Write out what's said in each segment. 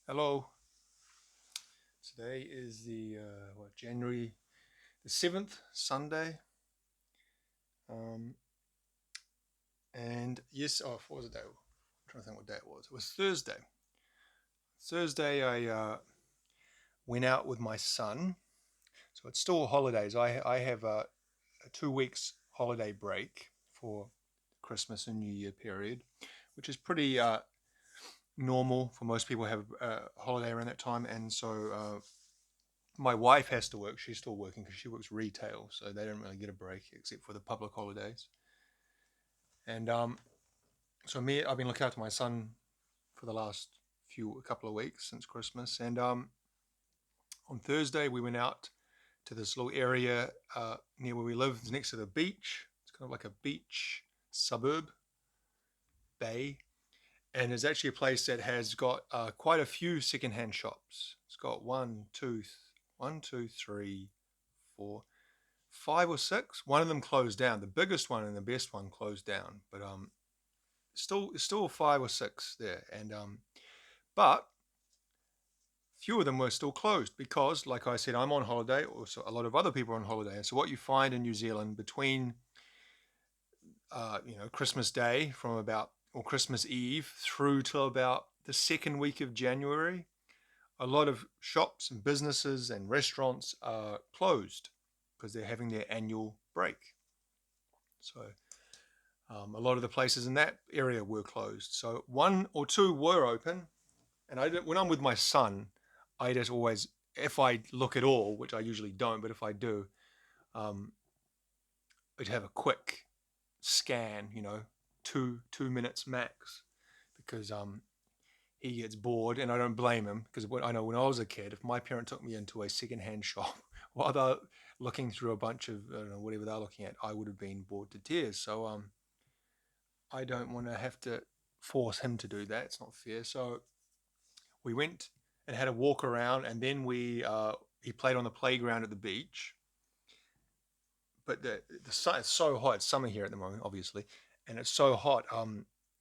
Hello. Today is the January the 7th, Sunday. Um, and yes, what was the day? I'm trying to think what day it was. It was Thursday. Thursday, I went out with my son. So it's still holidays. I have a 2 weeks holiday break for Christmas and New Year period, which is pretty normal for most people have a holiday around that time. And so my wife has to work. She's still working because she works retail, so they don't really get a break except for the public holidays. And so I've been looking after my son for the last a couple of weeks since Christmas. And on Thursday we went out to this little area near where we live. It's next to the beach. It's kind of like a beach suburb bay, and it's actually a place that has got quite a few secondhand shops. It's got one, two, three, four, five or six. One of them closed down. The biggest one and the best one closed down, but still five or six there. And but few of them were still closed because, like I said, I'm on holiday. Also, a lot of other people are on holiday. And so, what you find in New Zealand between Christmas Day from about or Christmas Eve through till about the second week of January, a lot of shops and businesses and restaurants are closed because they're having their annual break. So a lot of the places in that area were closed. So one or two were open, and when I'm with my son, I just always, if I look at all, which I usually don't, but if I do, um, I'd have a quick scan, 2 minutes max, because he gets bored, and I don't blame him because I know when I was a kid, if my parent took me into a secondhand shop while they're looking through a bunch of I don't know, whatever they're looking at, I would have been bored to tears. So I don't want to have to force him to do that. It's not fair. So we went and had a walk around, and then we he played on the playground at the beach. But the sun it's so hot. It's summer here at the moment, obviously, and it's so hot.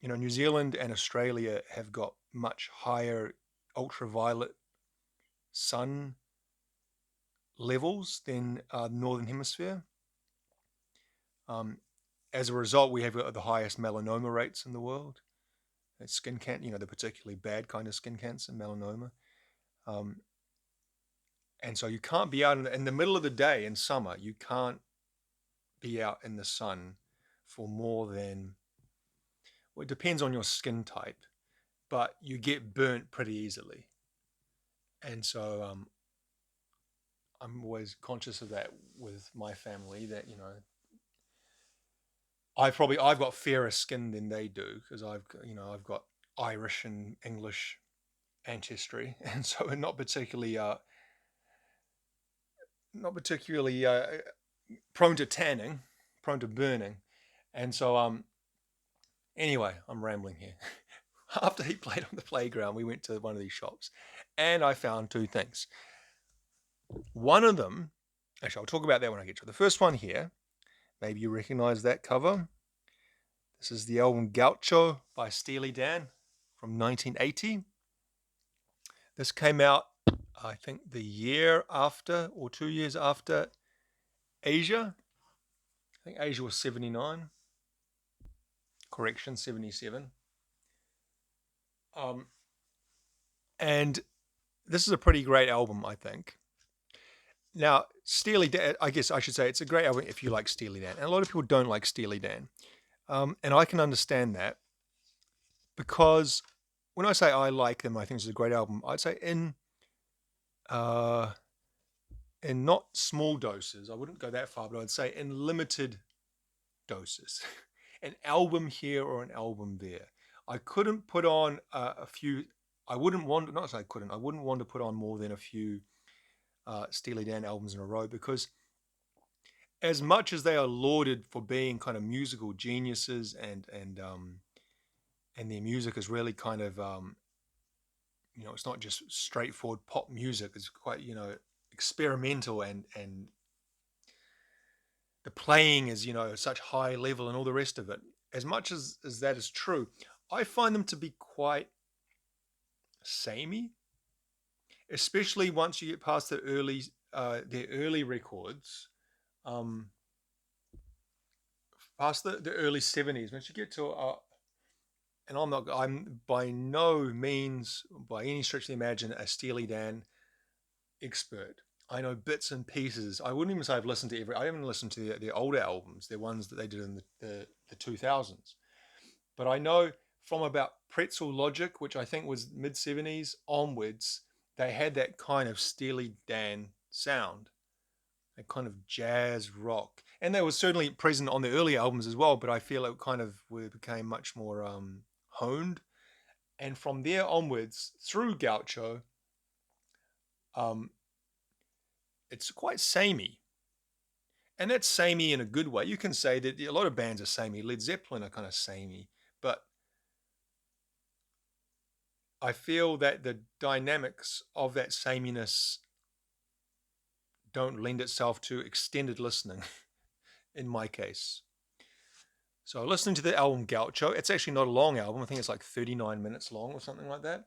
New Zealand and Australia have got much higher ultraviolet sun levels than Northern Hemisphere. Um, as a result, we have the highest melanoma rates in the world. Skin cancer, the particularly bad kind of skin cancer, melanoma. Um, and so you can't be out in the middle of the day in summer. You can't be out in the sun for more than, well, it depends on your skin type, but you get burnt pretty easily. And so I'm always conscious of that with my family that, I've got fairer skin than they do because I've got Irish and English ancestry, and so we're not particularly prone to tanning, prone to burning, and so anyway, I'm rambling here. After he played on the playground, we went to one of these shops, and I found two things. One of them, actually, I'll talk about that when I get to it. The first one here, maybe you recognize that cover. This is the album Gaucho by Steely Dan from 1980. This came out, I think, the year after or 2 years after Asia. I think Asia was 79. Correction, 77. Um, and this is a pretty great album, I think. Now, Steely Dan, I guess I should say it's a great album if you like Steely Dan. And a lot of people don't like Steely Dan. And I can understand that because when I say I like them, I think it's a great album. I'd say uh, in not small doses. I wouldn't go that far, but I'd say in limited doses. An album here or an album there. I couldn't put on a few. I wouldn't want. Not say I couldn't. I wouldn't want to put on more than a few Steely Dan albums in a row because, as much as they are lauded for being kind of musical geniuses and their music is really kind of it's not just straightforward pop music. It's quite experimental and the playing is such high level and all the rest of it. As much as that is true, I find them to be quite samey. especially once you get past their early records, um, past the early '70s. Once you get to and I'm by no means, by any stretch of the imagination, a Steely Dan expert. I know bits and pieces. I wouldn't even say I've listened to every. I haven't listened to the older albums, the ones that they did in the 2000s. But I know from about Pretzel Logic, which I think was mid '70s onwards, they had that kind of Steely Dan sound, a kind of jazz rock, and they were certainly present on the early albums as well. But I feel it kind of became much more honed, and from there onwards through Gaucho, um, it's quite samey. And that's samey in a good way. You can say that a lot of bands are samey. Led Zeppelin are kind of samey, but I feel that the dynamics of that sameness don't lend itself to extended listening in my case. So listening to the album Gaucho, it's actually not a long album. I think it's like 39 minutes long or something like that.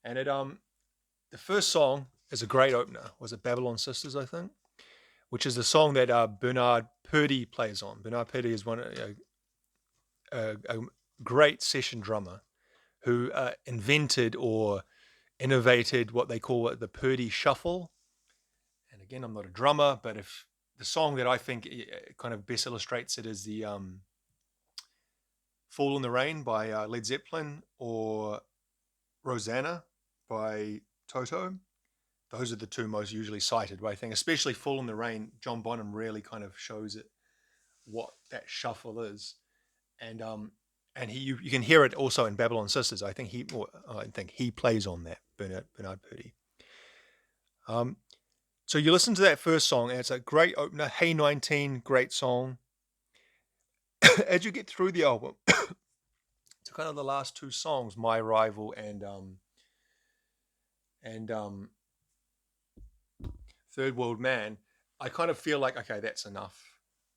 And the first song is a great opener. Was it Babylon Sisters, I think? Which is the song that Bernard Purdie plays on. Bernard Purdie is a great session drummer who invented or innovated what they call the Purdie Shuffle. And again, I'm not a drummer, but if the song that I think kind of best illustrates it is the Fall in the Rain by Led Zeppelin or Rosanna by Toto. Those are the two most usually cited, but I think especially Fall in the Rain, John Bonham really kind of shows it what that shuffle is. And you can hear it also in Babylon Sisters. I think he plays on that, Bernard Purdie. So you listen to that first song, and it's a great opener. Hey 19, great song. As you get through the album, to kind of the last two songs, My Rival and Third World Man, I kind of feel like, okay, that's enough.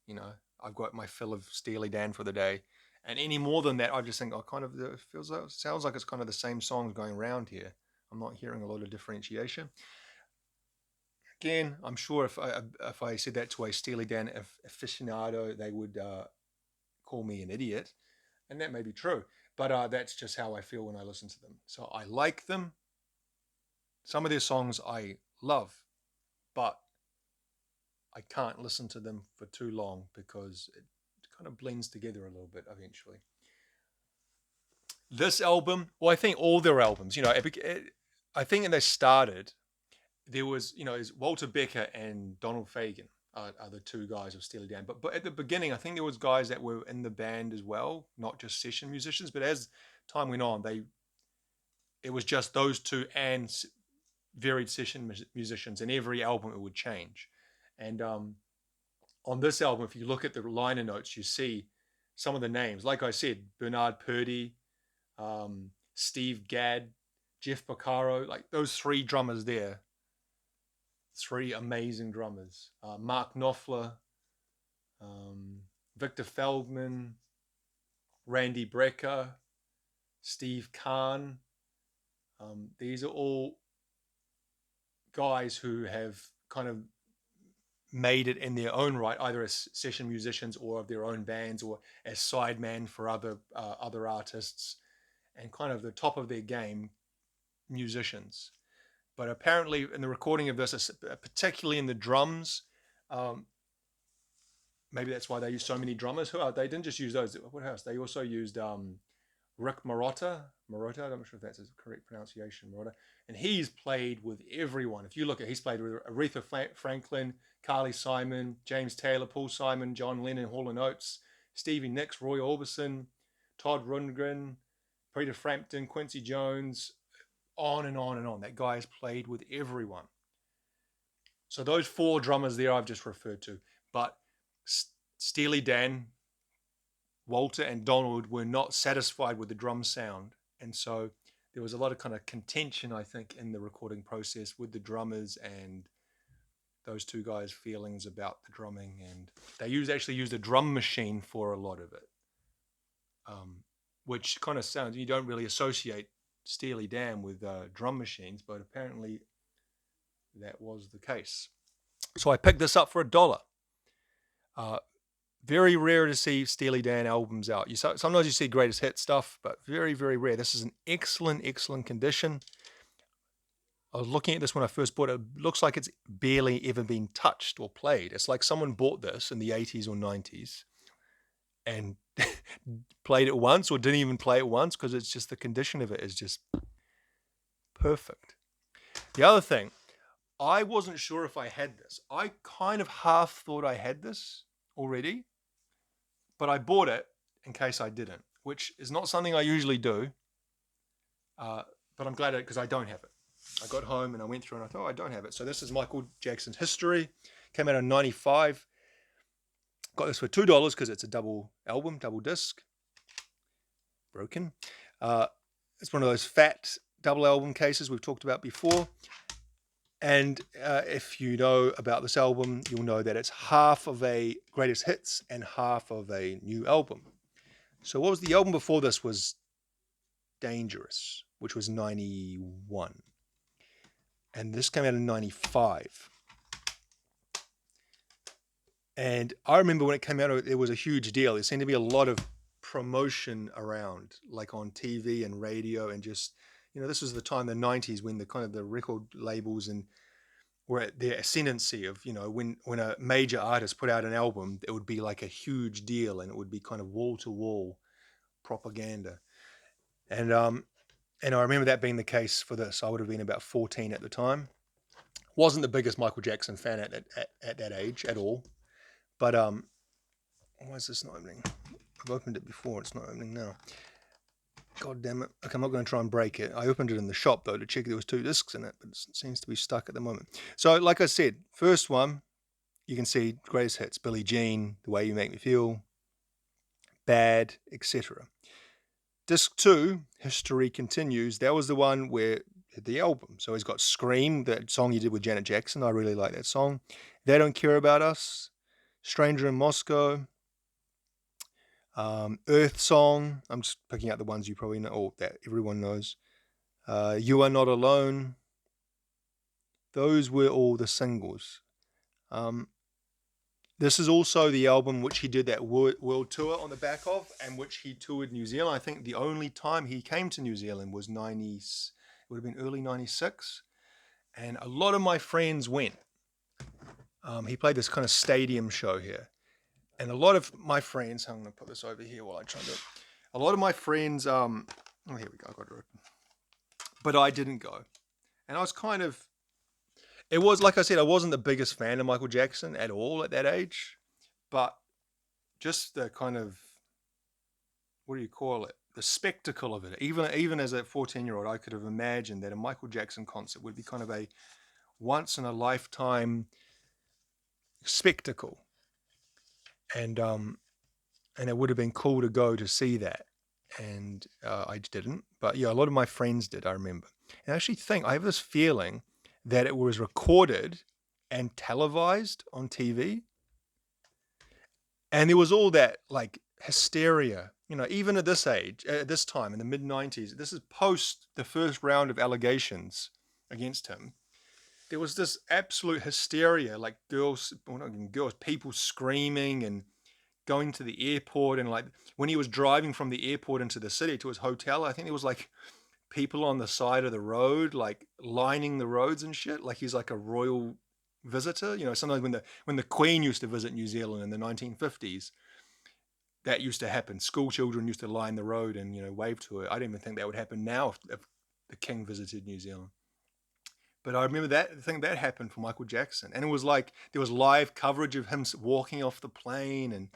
You know, I've got my fill of Steely Dan for the day. And any more than that, I just think, sounds like it's kind of the same songs going around here. I'm not hearing a lot of differentiation. Again, I'm sure if I said that to a Steely Dan aficionado, they would call me an idiot, and that may be true. But that's just how I feel when I listen to them. So I like them. Some of their songs I love, but I can't listen to them for too long because it kind of blends together a little bit eventually. This album, well, I think all their albums, I think when they started, there was, is Walter Becker and Donald Fagen are the two guys of Steely Dan. But at the beginning, I think there was guys that were in the band as well, not just session musicians. But as time went on, it was just those two and varied session musicians. And every album it would change. And on this album, if you look at the liner notes, you see some of the names. Like I said, Bernard Purdie, Steve Gadd, Jeff Porcaro, like those three drummers there. Three amazing drummers. Mark Knopfler, Victor Feldman, Randy Brecker, Steve Kahn. These are all guys who have kind of made it in their own right, either as session musicians or of their own bands or as sideman for other artists, and kind of the top of their game musicians. But apparently, in the recording of this, particularly in the drums, maybe that's why they used so many drummers. They didn't just use those. What else? They also used Rick Marotta. Marotta, I'm not sure if that's the correct pronunciation, Marotta. And he's played with everyone. If you look at, he's played with Aretha Franklin, Carly Simon, James Taylor, Paul Simon, John Lennon, Hall & Oates, Stevie Nicks, Roy Orbison, Todd Rundgren, Peter Frampton, Quincy Jones, on and on and on. That guy has played with everyone. So those four drummers there I've just referred to. But Steely Dan, Walter and Donald were not satisfied with the drum sound. And so there was a lot of kind of contention, I think, in the recording process with the drummers and those two guys' feelings about the drumming. And they actually used a drum machine for a lot of it, which kind of sounds, you don't really associate Steely Dan with drum machines, but apparently that was the case. So I picked this up for $1. Uh, very rare to see Steely Dan albums out. Sometimes you see greatest hit stuff, but very, very rare. This is an excellent, excellent condition. I was looking at this when I first bought it. It looks like it's barely ever been touched or played. It's like someone bought this in the 80s or 90s and played it once or didn't even play it once, because it's just the condition of it is just perfect. The other thing, I wasn't sure if I had this. I kind of half thought I had this already, but I bought it in case I didn't, which is not something I usually do. But I'm glad because I don't have it. I got home and I went through and I thought, I don't have it. So this is Michael Jackson's History. Came out in 95. Got this for $2 because it's a double album, double disc. Broken. It's one of those fat double album cases we've talked about before. And if you know about this album, you'll know that it's half of a greatest hits and half of a new album. So what was the album before this? Was Dangerous, which was 91. And this came out in 95. And I remember when it came out, it was a huge deal. There seemed to be a lot of promotion around, like on TV and radio, and just, this was the time, the 90s, when the kind of the record labels and were at their ascendancy of, when a major artist put out an album, it would be like a huge deal, and it would be kind of wall to wall propaganda. And I remember that being the case for this. I would have been about 14 at the time. Wasn't the biggest Michael Jackson fan at that age at all. But why is this not opening? I've opened it before. It's not opening now. God damn it. Okay, I'm not going to try and break it. I opened it in the shop, though, to check there was 2 discs in it, but it seems to be stuck at the moment. So, like I said, first one, you can see greatest hits, Billie Jean, The Way You Make Me Feel, Bad, etc. Disc 2, History Continues, that was the one where the album. So he's got Scream, that song he did with Janet Jackson. I really like that song. They Don't Care About Us, Stranger in Moscow, Earth Song. I'm just picking out the ones you probably know, or that everyone knows. You Are Not Alone. Those were all the singles. This is also the album which he did that world tour on the back of, and which he toured New Zealand. I think the only time he came to New Zealand was it would have been early 96. And a lot of my friends went. He played this kind of stadium show here. And a lot of my friends, I'm going to put this over here while I try to do it. A lot of my friends, oh, here we go, I got it open. But I didn't go. And I was it was, like I said, I wasn't the biggest fan of Michael Jackson at all at that age. But just the kind of, what do you call it? The spectacle of it. Even as a 14-year-old, I could have imagined that a Michael Jackson concert would be kind of a once-in-a-lifetime spectacle. And it would have been cool to go to see that. And I didn't. But yeah, a lot of my friends did, I remember. And I actually think, I have this feeling that it was recorded and televised on TV. And there was all that, like, hysteria, even at this age, at this time, in the mid-90s. This is post the first round of allegations against him. There was this absolute hysteria, like people screaming and going to the airport. And like when he was driving from the airport into the city to his hotel, I think there was like people on the side of the road, like lining the roads and shit. Like he's like a royal visitor. Sometimes when the Queen used to visit New Zealand in the 1950s, that used to happen. School children used to line the road and, wave to her. I don't even think that would happen now if the King visited New Zealand. But I remember that happened for Michael Jackson. And it was like, there was live coverage of him walking off the plane. And,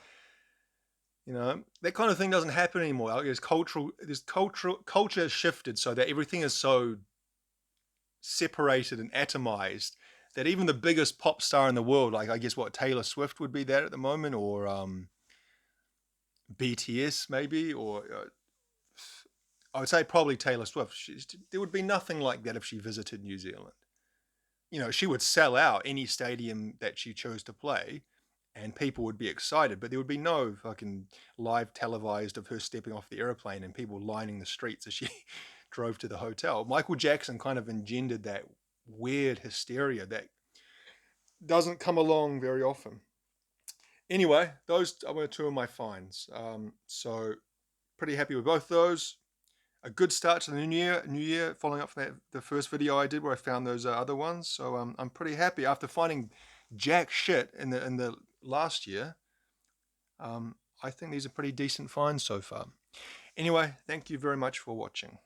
that kind of thing doesn't happen anymore. Culture has shifted so that everything is so separated and atomized that even the biggest pop star in the world, like I guess Taylor Swift would be that at the moment, or BTS maybe, or I would say probably Taylor Swift. There would be nothing like that if she visited New Zealand. She would sell out any stadium that she chose to play, and people would be excited, but there would be no fucking live televised of her stepping off the airplane and people lining the streets as she drove to the hotel. Michael Jackson kind of engendered that weird hysteria that doesn't come along very often. Anyway, those were two of my finds. So pretty happy with both those. A good start to the new year, following up from the first video I did where I found those other ones. So I'm pretty happy after finding jack shit in the last year. I think these are pretty decent finds so far. Anyway, thank you very much for watching.